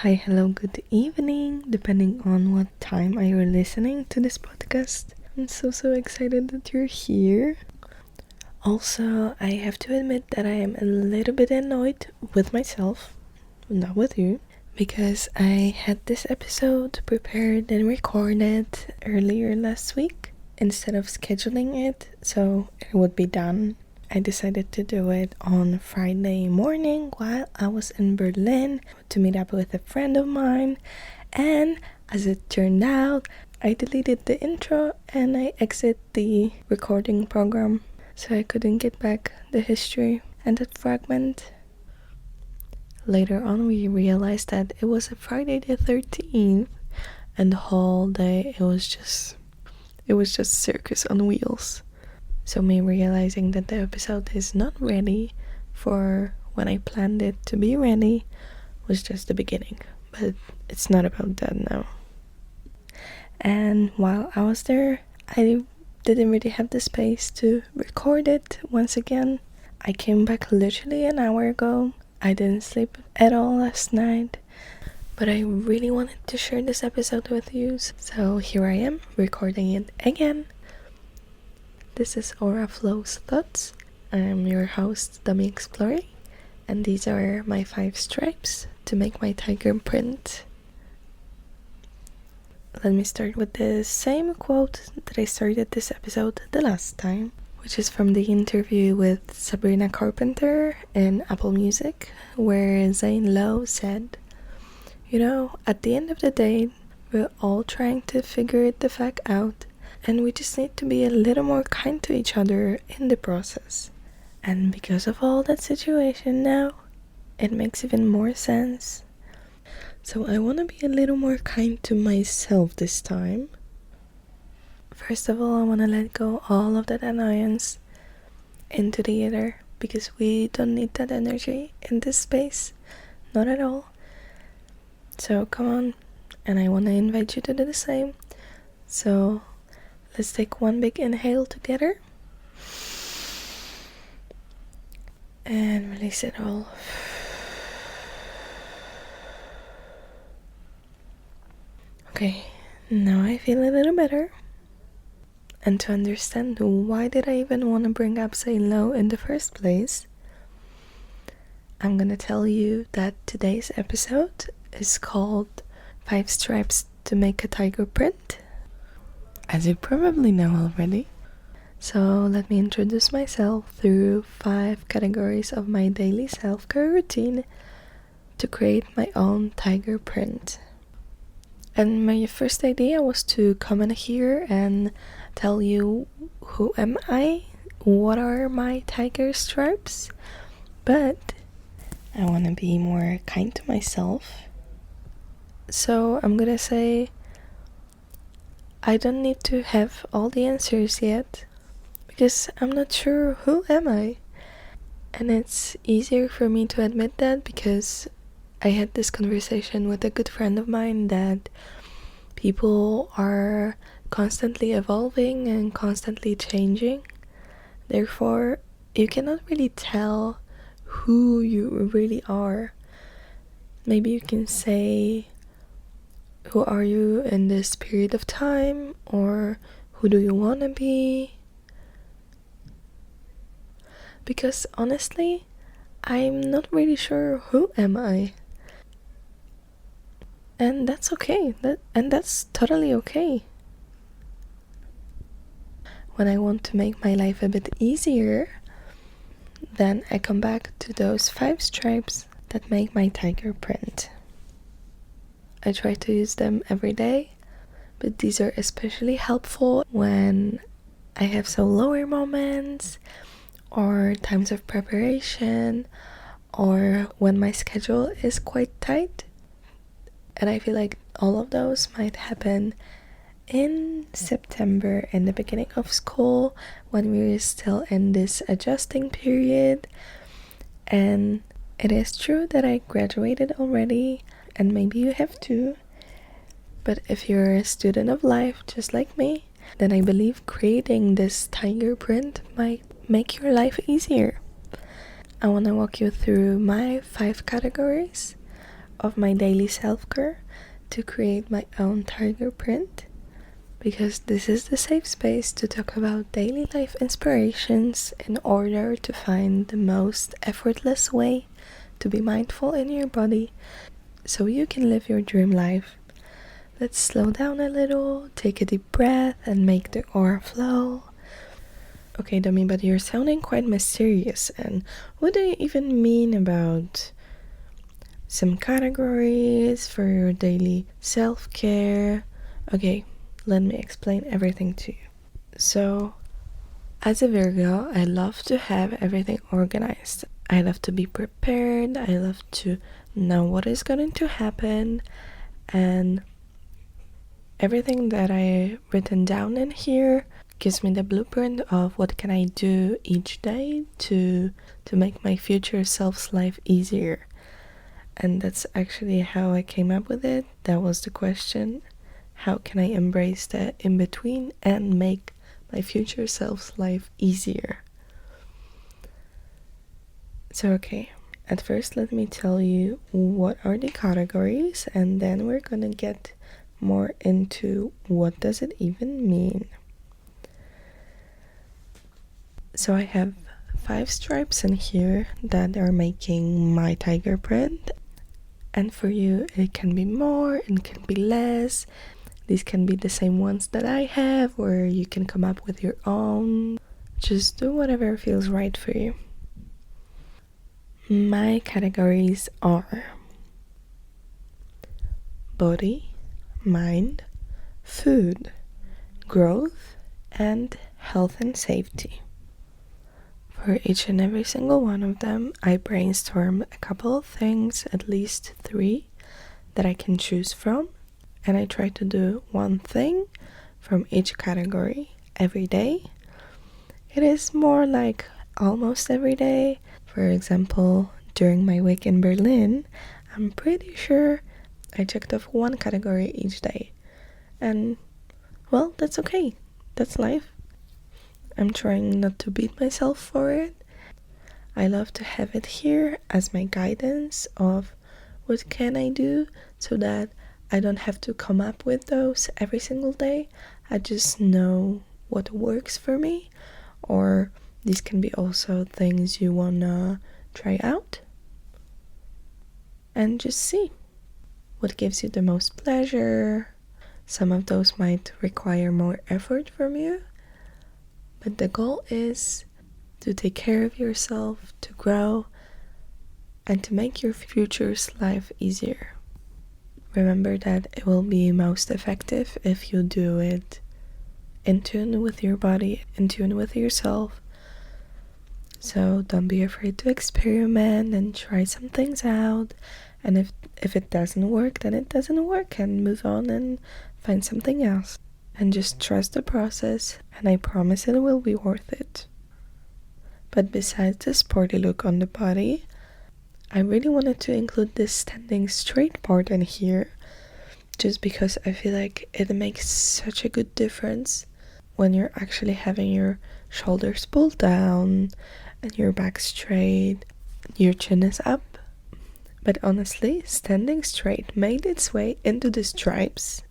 Hi, hello, good evening, depending on what time are you listening to this podcast. I'm so excited that you're here. Also, I have to admit that I am a little bit annoyed with myself, not with you, because I had this episode prepared and recorded earlier last week instead of scheduling it so it would be done. I decided to do it on Friday morning while I was in Berlin to meet up with a friend of mine, and as it turned out, I deleted the intro and I exited the recording program, so I couldn't get back the history and that fragment. Later on, we realized that it was a Friday the 13th, and the whole day it was just circus on wheels. So me realizing that the episode is not ready for when I planned it to be ready was just the beginning. But it's not about that now. And while I was there, I didn't really have the space to record it once again. I came back literally an hour ago. I didn't sleep at all last night. But I really wanted to share this episode with you. So here I am, recording it again. This is Aura Flow's Thoughts. I'm your host, Dummy Explorer, and these are my 5 stripes to make my tiger print. Let me start with the same quote that I started this episode the last time, which is from the interview with Sabrina Carpenter in Apple Music, where Zane Lowe said, at the end of the day, we're all trying to figure it the fuck out. And we just need to be a little more kind to each other in the process. And because of all that situation now, it makes even more sense. So I want to be a little more kind to myself this time. First of all, I want to let go all of that annoyance into the ether, because we don't need that energy in this space. Not at all. So come on, and I want to invite you to do the same. So let's take one big inhale together. And release it all. Okay, now I feel a little better. And to understand why did I even want to bring up Say Low in the first place, I'm gonna tell you that today's episode is called 5 Stripes to Make a Tiger Print, as you probably know already. So let me introduce myself through 5 categories of my daily self-care routine to create my own tiger print. And my first idea was to come in here and tell you who am I, what are my tiger stripes, but I want to be more kind to myself. So I'm gonna say I don't need to have all the answers yet, because I'm not sure who am I. And it's easier for me to admit that because I had this conversation with a good friend of mine that people are constantly evolving and constantly changing. Therefore, you cannot really tell who you really are. Maybe you can say, who are you in this period of time, or who do you want to be? Because honestly, I'm not really sure who am I. And that's okay, that's totally okay. When I want to make my life a bit easier, then I come back to those 5 stripes that make my tiger print. I try to use them every day, but these are especially helpful when I have some lower moments, or times of preparation, or when my schedule is quite tight. And I feel like all of those might happen in September, in the beginning of school, when we're still in this adjusting period. And it is true that I graduated already, and maybe you have too. But if you're a student of life just like me, then I believe creating this tiger print might make your life easier. I want to walk you through my 5 categories of my daily self-care to create my own tiger print, because this is the safe space to talk about daily life inspirations in order to find the most effortless way to be mindful in your body so you can live your dream life. Let's slow down a little, take a deep breath, and make the aura flow. Okay, Dummy, but you're sounding quite mysterious, and what do you even mean about some categories for your daily self-care? Okay, let me explain everything to you. So, as a Virgo, I love to have everything organized. I love to be prepared. I love to know what is going to happen, and everything that I written down in here gives me the blueprint of what can I do each day to make my future self's life easier. And that's actually how I came up with it. That was the question. How can I embrace the in-between and make my future self's life easier? So okay, at first let me tell you what are the categories, and then we're gonna get more into what does it even mean. So I have 5 stripes in here that are making my tiger print, and for you it can be more, it can be less. These can be the same ones that I have, or you can come up with your own. Just do whatever feels right for you. My categories are body, mind, food, growth, and health and safety. For each and every single one of them, I brainstorm a couple of things, at least 3, that I can choose from, and I try to do one thing from each category every day. It is more like almost every day. For example, during my week in Berlin, I'm pretty sure I checked off one category each day. And, well, that's okay. That's life. I'm trying not to beat myself for it. I love to have it here as my guidance of what can I do so that I don't have to come up with those every single day. I just know what works for me. Or these can be also things you wanna try out and just see what gives you the most pleasure. Some of those might require more effort from you, but the goal is to take care of yourself, to grow, and to make your future's life easier. Remember that it will be most effective if you do it in tune with your body, in tune with yourself. So don't be afraid to experiment and try some things out. And if it doesn't work, then it doesn't work, and move on and find something else. And just trust the process, and I promise it will be worth it. But besides the sporty look on the body, I really wanted to include this standing straight part in here, just because I feel like it makes such a good difference when you're actually having your shoulders pulled down and your back straight, your chin is up. But honestly, standing straight made its way into the stripes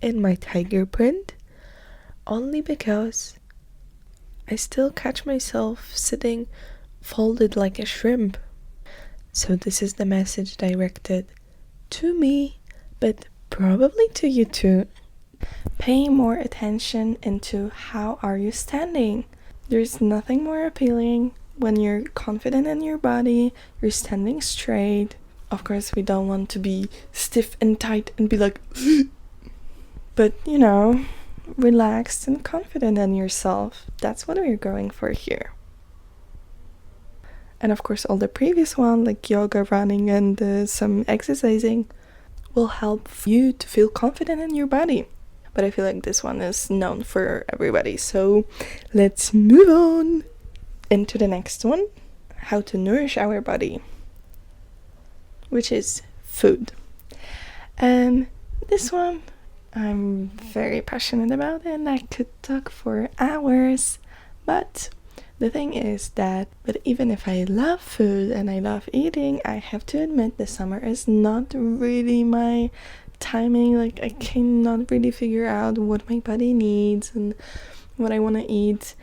in my tiger print only because I still catch myself sitting folded like a shrimp. So this is the message directed to me, but probably to you too. Pay more attention into how are you standing. There's nothing more appealing when you're confident in your body, you're standing straight. Of course, we don't want to be stiff and tight and be like but relaxed and confident in yourself. That's what we're going for here. And of course, all the previous one, like yoga, running, and some exercising, will help you to feel confident in your body. But I feel like this one is known for everybody. So let's move on into the next one. How to nourish our body, which is food. And this one I'm very passionate about, and I could talk for hours, but The thing is that, but even if I love food and I love eating, I have to admit the summer is not really my timing. Like, I cannot really figure out what my body needs and what I want to eat.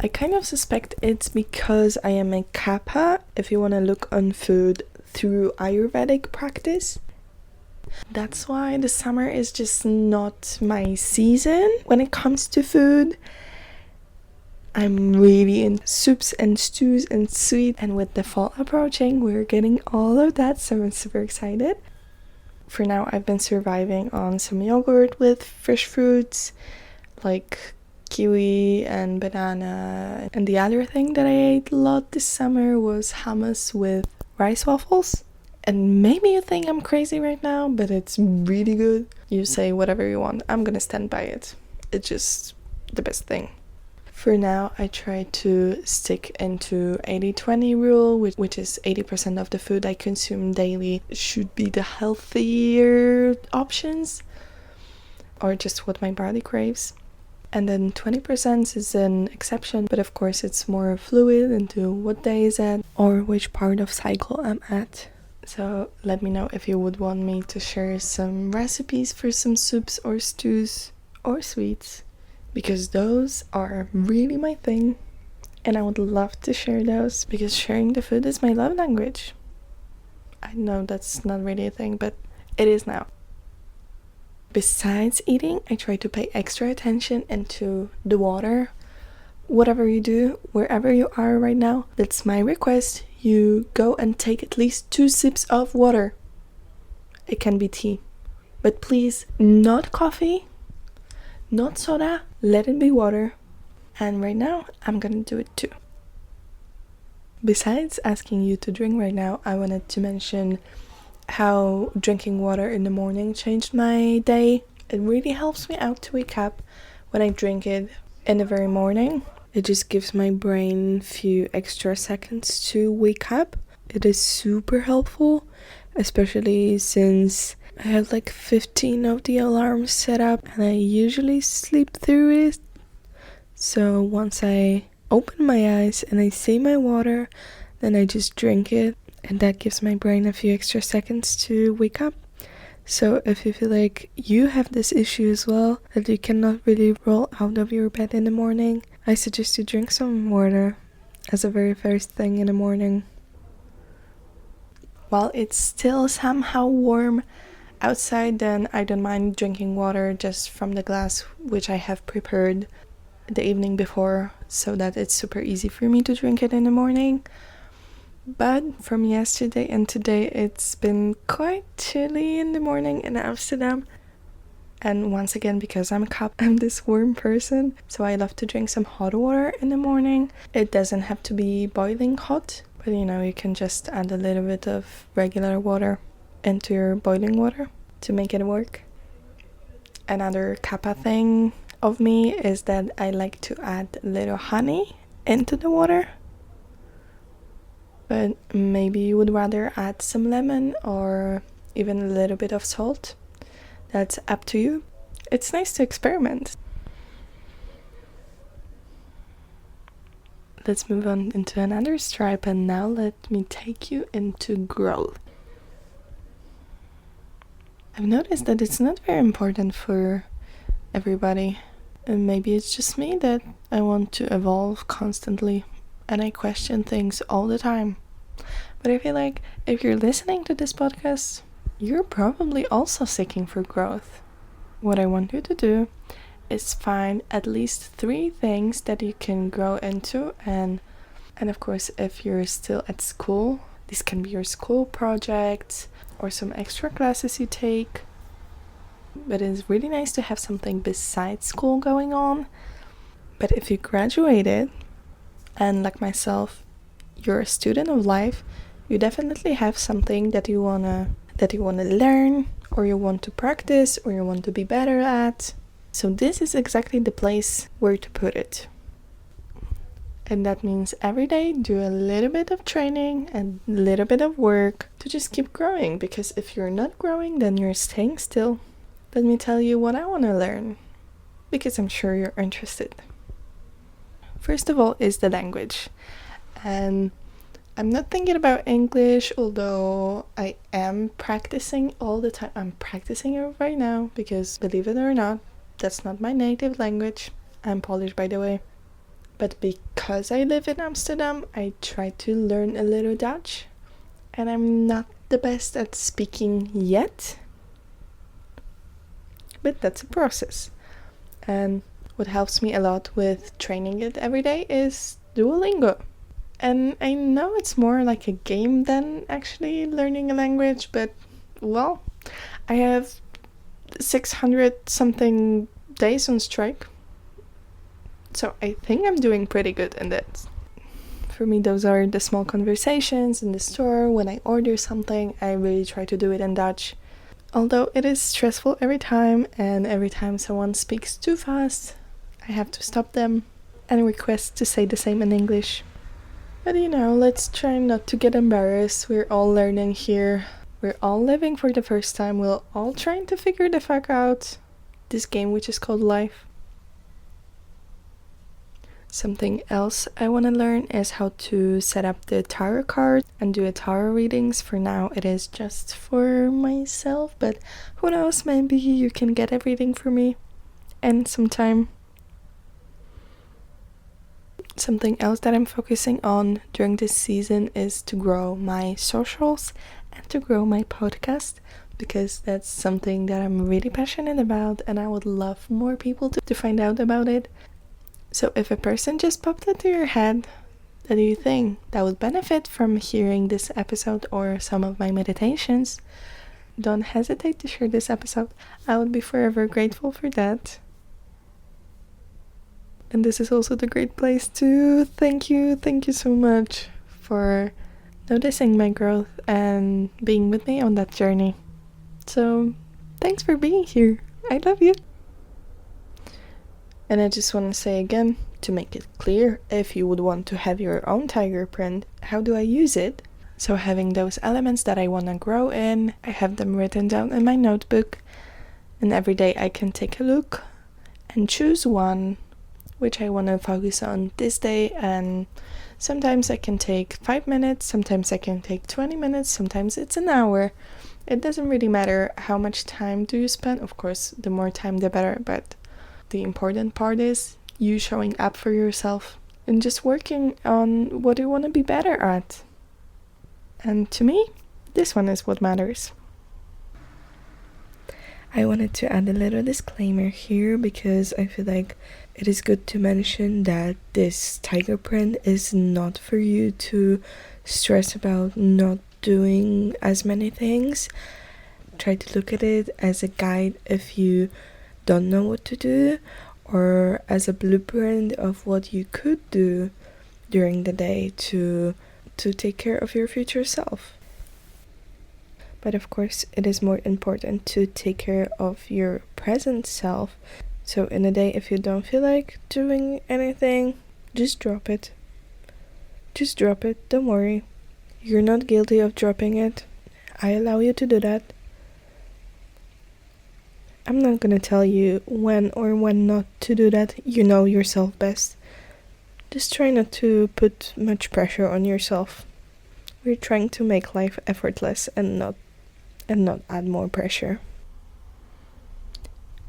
I kind of suspect it's because I am a kappa, if you want to look on food through Ayurvedic practice. That's why the summer is just not my season when it comes to food. I'm really in soups and stews and sweet, and with the fall approaching, we're getting all of that, so I'm super excited. For now, I've been surviving on some yogurt with fresh fruits, like kiwi and banana. And the other thing that I ate a lot this summer was hummus with rice waffles. And maybe you think I'm crazy right now, but it's really good. You say whatever you want, I'm gonna stand by it. It's just the best thing. For now, I try to stick into 80-20 rule, which is 80% of the food I consume daily should be the healthier options, or just what my body craves. And then 20% is an exception, but of course it's more fluid into what day is at or which part of cycle I'm at. So let me know if you would want me to share some recipes for some soups or stews or sweets, because those are really my thing, and I would love to share those, because sharing the food is my love language. I know that's not really a thing, but it is now. Besides eating, I try to pay extra attention into the water. Whatever you do, wherever you are right now, that's my request. You go and take at least 2 sips of water. It can be tea, but please, not coffee, not soda, let it be water. And right now, I'm gonna do it too. Besides asking you to drink right now, I wanted to mention how drinking water in the morning changed my day. It really helps me out to wake up when I drink it in the very morning. It just gives my brain a few extra seconds to wake up. It is super helpful, especially since I have like 15 of the alarms set up and I usually sleep through it. So once I open my eyes and I see my water, then I just drink it, and that gives my brain a few extra seconds to wake up. So if you feel like you have this issue as well, that you cannot really roll out of your bed in the morning, I suggest you drink some water as a very first thing in the morning. While it's still somehow warm outside, then I don't mind drinking water just from the glass which I have prepared the evening before, so that it's super easy for me to drink it in the morning. But from yesterday and today, it's been quite chilly in the morning in Amsterdam. And once again, because I'm a cop, I'm this warm person, so I love to drink some hot water in the morning. It doesn't have to be boiling hot, but you can just add a little bit of regular water into your boiling water to make it work. Another kappa thing of me is that I like to add a little honey into the water. But maybe you would rather add some lemon or even a little bit of salt. That's up to you. It's nice to experiment. Let's move on into another stripe, and now let me take you into growth. I've noticed that it's not very important for everybody, and maybe it's just me that I want to evolve constantly and I question things all the time. But I feel like if you're listening to this podcast, you're probably also seeking for growth. What I want you to do is find at least 3 things that you can grow into, and of course, if you're still at school, this can be your school projects or some extra classes you take. But it's really nice to have something besides school going on. But if you graduated, and like myself, you're a student of life, you definitely have something that you wanna learn, or you want to practice, or you want to be better at. So this is exactly the place where to put it. And that means every day do a little bit of training and a little bit of work to just keep growing, because if you're not growing, then you're staying still. Let me tell you what I want to learn, because I'm sure you're interested. First of all is the language. And I'm not thinking about English, although I am practicing all the time. I'm practicing it right now because, believe it or not, that's not my native language. I'm Polish, by the way. But because I live in Amsterdam, I try to learn a little Dutch. And I'm not the best at speaking yet. But that's a process. And what helps me a lot with training it every day is Duolingo. And I know it's more like a game than actually learning a language, but, well, I have 600 something days on strike. So I think I'm doing pretty good in that. For me, those are the small conversations in the store. When I order something, I really try to do it in Dutch. Although it is stressful every time, and every time someone speaks too fast, I have to stop them and request to say the same in English. But let's try not to get embarrassed. We're all learning here. We're all living for the first time. We're all trying to figure the fuck out this game which is called life. Something else I want to learn is how to set up the tarot card and do a tarot readings. For now, it is just for myself, but who knows, maybe you can get a reading for me and sometime. Something else that I'm focusing on during this season is to grow my socials and to grow my podcast, because that's something that I'm really passionate about and I would love more people to find out about it. So if a person just popped into your head that you think that would benefit from hearing this episode or some of my meditations, don't hesitate to share this episode. I would be forever grateful for that. And this is also the great place to thank you so much for noticing my growth and being with me on that journey. So thanks for being here. I love you. And I just want to say again, to make it clear, if you would want to have your own tiger print, how do I use it? So having those elements that I want to grow in, I have them written down in my notebook, and every day I can take a look and choose one which I want to focus on this day. And sometimes I can take 5 minutes, sometimes I can take 20 minutes, sometimes it's an hour. It doesn't really matter how much time do you spend. Of course, the more time the better, but the important part is you showing up for yourself and just working on what you want to be better at. And to me, this one is what matters. I wanted to add a little disclaimer here because I feel like it is good to mention that this tiger print is not for you to stress about not doing as many things. Try to look at it as a guide if you don't know what to do, or as a blueprint of what you could do during the day to take care of your future self. But of course, it is more important to take care of your present self. So in a day, if you don't feel like doing anything, just drop it. Just drop it, don't worry. You're not guilty of dropping it. I allow you to do that. I'm not gonna tell you when or when not to do that. You know yourself best. Just try not to put much pressure on yourself. We're trying to make life effortless and not add more pressure.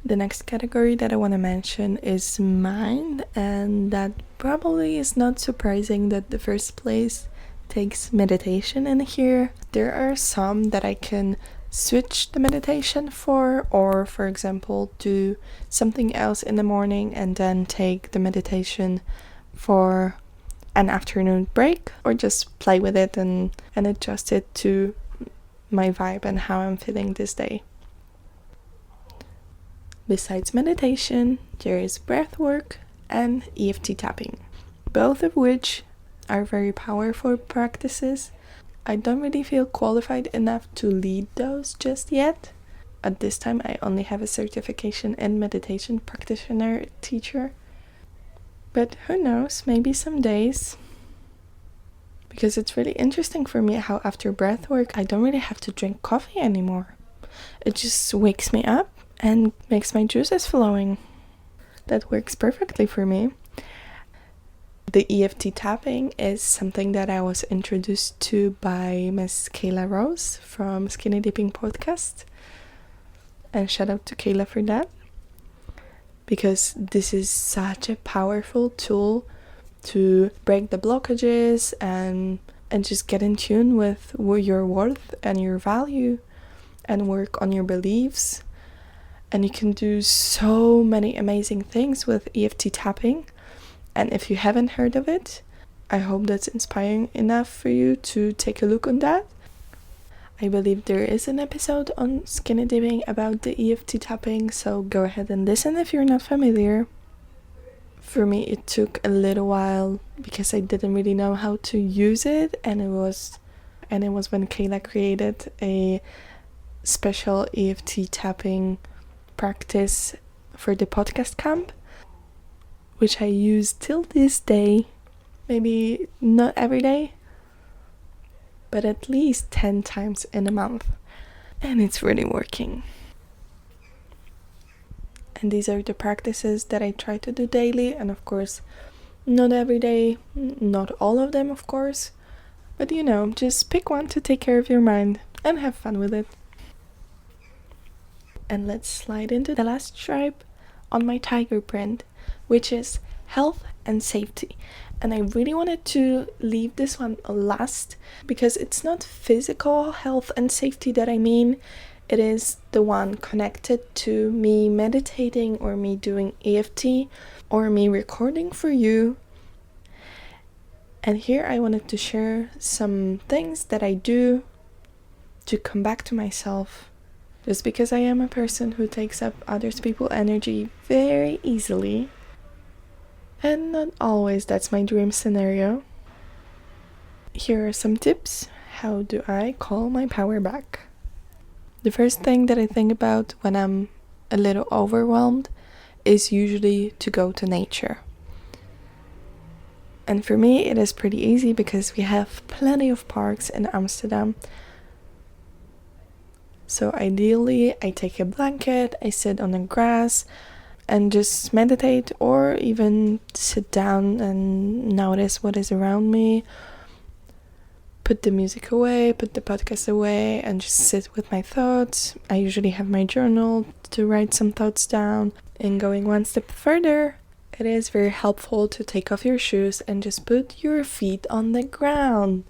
The next category that I want to mention is mind, and that probably is not surprising that the first place takes meditation in here. There are some that I can switch the meditation for, or for example do something else in the morning and then take the meditation for an afternoon break, or just play with it and adjust it to my vibe and how I'm feeling this day. Besides meditation, there is breath work and EFT tapping, both of which are very powerful practices. I don't really feel qualified enough to lead those just yet. At this time, I only have a certification in meditation practitioner teacher. But who knows, maybe some days. Because it's really interesting for me how after breath work, I don't really have to drink coffee anymore. It just wakes me up and makes my juices flowing. That works perfectly for me. The EFT tapping is something that I was introduced to by Miss Kayla Rose from Skinny Dipping Podcast. And shout out to Kayla for that. Because this is such a powerful tool to break the blockages and just get in tune with your worth and your value and work on your beliefs. And you can do so many amazing things with EFT tapping. And if you haven't heard of it, I hope that's inspiring enough for you to take a look on that. I believe there is an episode on skinny dipping about the EFT tapping, so go ahead and listen if you're not familiar. For me, it took a little while because I didn't really know how to use it, and it was when Kayla created a special EFT tapping practice for the podcast camp, which I use till this day. Maybe not every day, but at least 10 times in a month. And it's really working. And these are the practices that I try to do daily. And of course, not every day, not all of them, of course. But just pick one to take care of your mind and have fun with it. And let's slide into the last stripe on my tiger print, which is health and safety. And I really wanted to leave this one last because it's not physical health and safety that I mean. It is the one connected to me meditating or me doing EFT or me recording for you. And here I wanted to share some things that I do to come back to myself. Just because I am a person who takes up others people's energy very easily. And not always that's my dream scenario. Here are some tips. How do I call my power back? The first thing that I think about when I'm a little overwhelmed is usually to go to nature. And for me, it is pretty easy because we have plenty of parks in Amsterdam. So ideally, I take a blanket, I sit on the grass, and just meditate or even sit down and notice what is around me. Put the music away, put the podcast away, and just sit with my thoughts. I usually have my journal to write some thoughts down. And going one step further, it is very helpful to take off your shoes and just put your feet on the ground.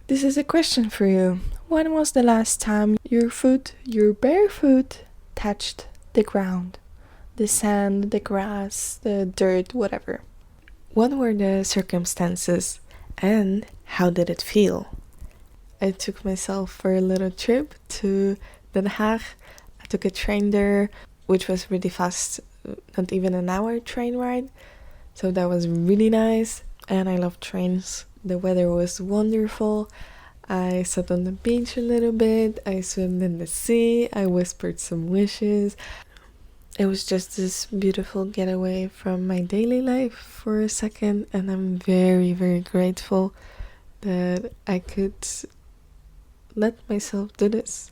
This is a question for you. When was the last time your bare foot, touched the ground? The sand, the grass, the dirt, whatever. What were the circumstances and how did it feel? I took myself for a little trip to Den Haag. I took a train there, which was really fast, not even an hour train ride. So that was really nice, and I love trains. The weather was wonderful. I sat on the beach a little bit, I swam in the sea, I whispered some wishes. It was just this beautiful getaway from my daily life for a second, and I'm very, very grateful that I could let myself do this.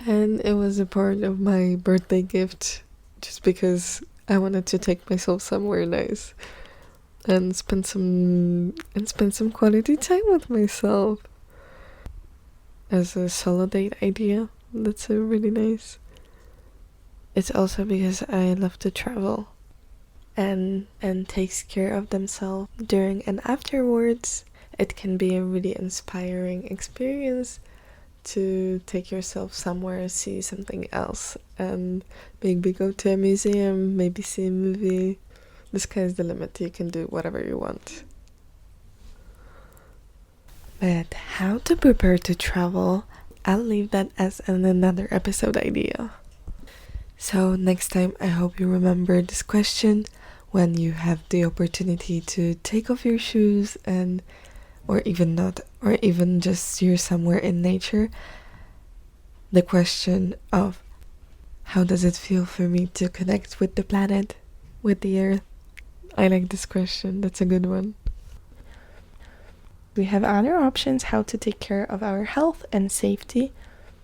And it was a part of my birthday gift, just because I wanted to take myself somewhere nice and spend some quality time with myself. As a solo date idea, that's a really nice. It's also because I love to travel and takes care of themselves during and afterwards. It can be a really inspiring experience to take yourself somewhere, see something else, and maybe go to a museum, maybe see a movie. The sky's the limit. You can do whatever you want. But how to prepare to travel, I'll leave that as another episode idea. So next time, I hope you remember this question when you have the opportunity to take off your shoes or even not, or even just you're somewhere in nature. The question of how does it feel for me to connect with the planet, with the earth? I like this question. That's a good one. We have other options how to take care of our health and safety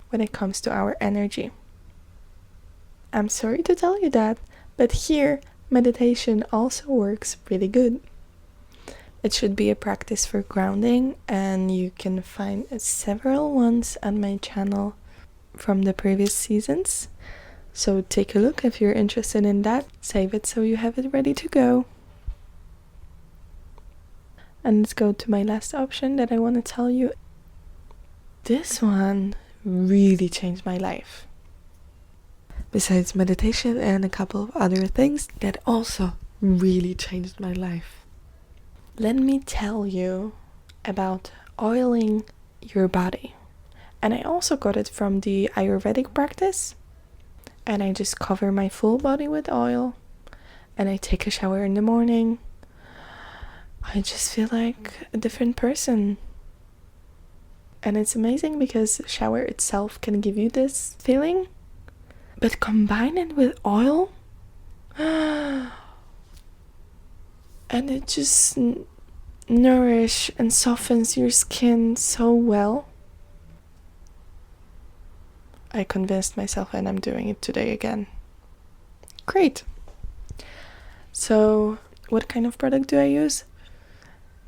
when it comes to our energy. I'm sorry to tell you that, but here meditation also works really good. It should be a practice for grounding, and you can find several ones on my channel from the previous seasons. So take a look if you're interested in that. Save it so you have it ready to go. And let's go to my last option that I want to tell you. This one really changed my life. Besides meditation and a couple of other things that also really changed my life. Let me tell you about oiling your body. And I also got it from the Ayurvedic practice. And I just cover my full body with oil. And I take a shower in the morning. I just feel like a different person. And it's amazing because the shower itself can give you this feeling. But combine it with oil. And it just nourish and softens your skin so well. I convinced myself and I'm doing it today again. Great. So, what kind of product do I use?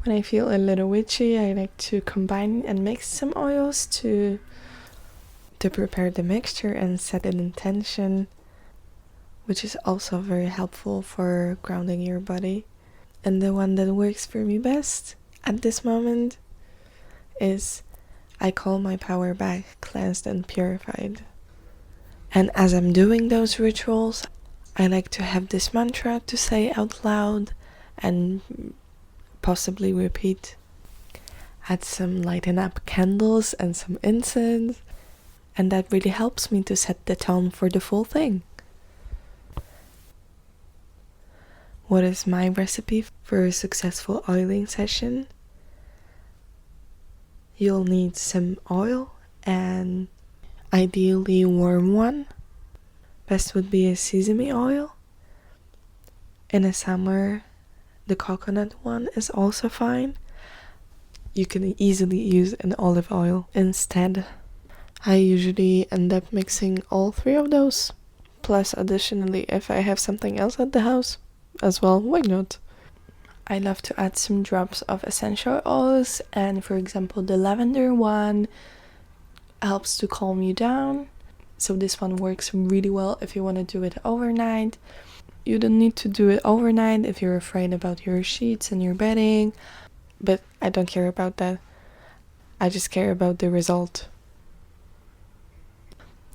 When I feel a little witchy, I like to combine and mix some oils to prepare the mixture and set an intention, which is also very helpful for grounding your body. And the one that works for me best at this moment is I call my power back, cleansed and purified. And as I'm doing those rituals, I like to have this mantra to say out loud and possibly repeat. Add some lighten up candles and some incense, and that really helps me to set the tone for the full thing. What is my recipe for a successful oiling session? You'll need some oil, and ideally warm one. Best would be a sesame oil. In the summer, the coconut one is also fine. You can easily use an olive oil instead. I usually end up mixing all three of those. Plus, additionally, if I have something else at the house as well, why not? I love to add some drops of essential oils, and for example, the lavender one helps to calm you down. So this one works really well if you want to do it overnight. You don't need to do it overnight if you're afraid about your sheets and your bedding, but I don't care about that. I just care about the result.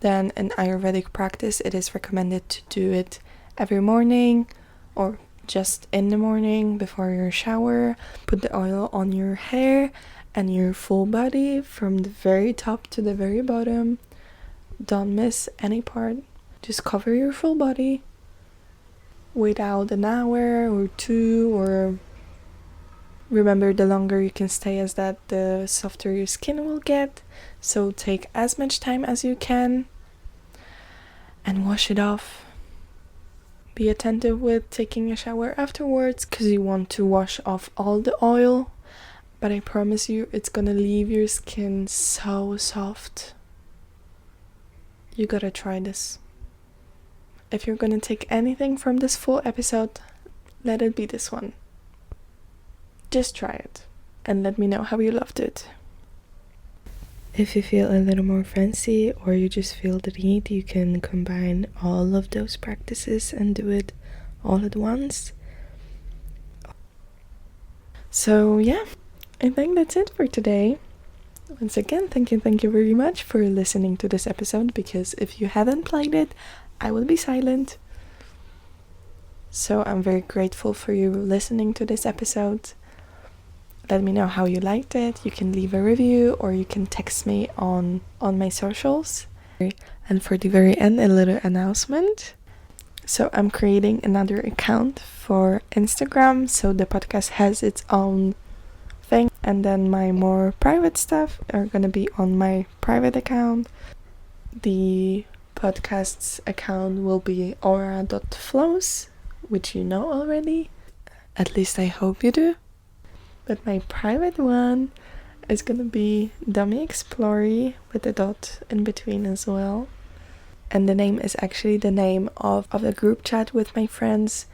Then in Ayurvedic practice, it is recommended to do it every morning or just in the morning before your shower. Put the oil on your hair and your full body from the very top to the very bottom. Don't miss any part. Just cover your full body. Wait out an hour or two, or remember, the longer you can stay as that, the softer your skin will get. So take as much time as you can and wash it off. Be attentive with taking a shower afterwards, because you want to wash off all the oil. But I promise you, it's gonna leave your skin so soft. You gotta try this. If you're gonna take anything from this full episode, let it be this one. Just try it and let me know how you loved it. If you feel a little more fancy, or you just feel the need, you can combine all of those practices and do it all at once. So yeah, I think that's it for today. Once again, thank you very much for listening to this episode, because if you haven't played it, I will be silent. So I'm very grateful for you listening to this episode. Let me know how you liked it. You can leave a review, or you can text me on my socials. And for the very end, a little announcement. So I'm creating another account for Instagram, so the podcast has its own thing, and then my more private stuff are gonna be on my private account. The podcast's account will be aura.flows, which you know already. At least I hope you do. But my private one is gonna be Dummy Explory with a dot in between as well. And the name is actually the name of a group chat with my friends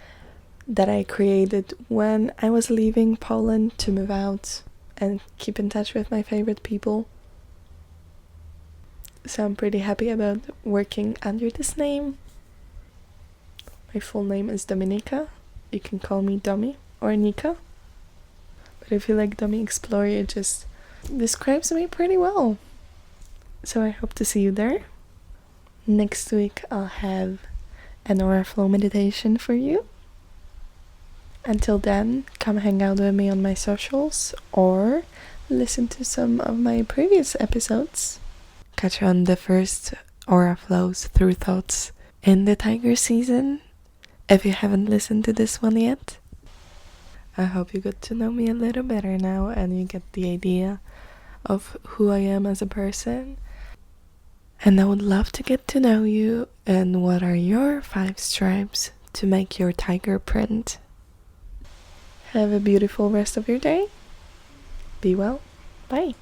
that I created when I was leaving Poland to move out and keep in touch with my favorite people. So I'm pretty happy about working under this name. My full name is Dominika. You can call me Domi or Nika. But if you like Domi Explorer, it just describes me pretty well. So I hope to see you there. Next week I'll have an aura flow meditation for you. Until then, come hang out with me on my socials or listen to some of my previous episodes. Catch on the first aura flows through thoughts in the tiger season if you haven't listened to this one yet. I hope you got to know me a little better now and you get the idea of who I am as a person. And I would love to get to know you and what are your 5 stripes to make your tiger print. Have a beautiful rest of your day. Be well. Bye.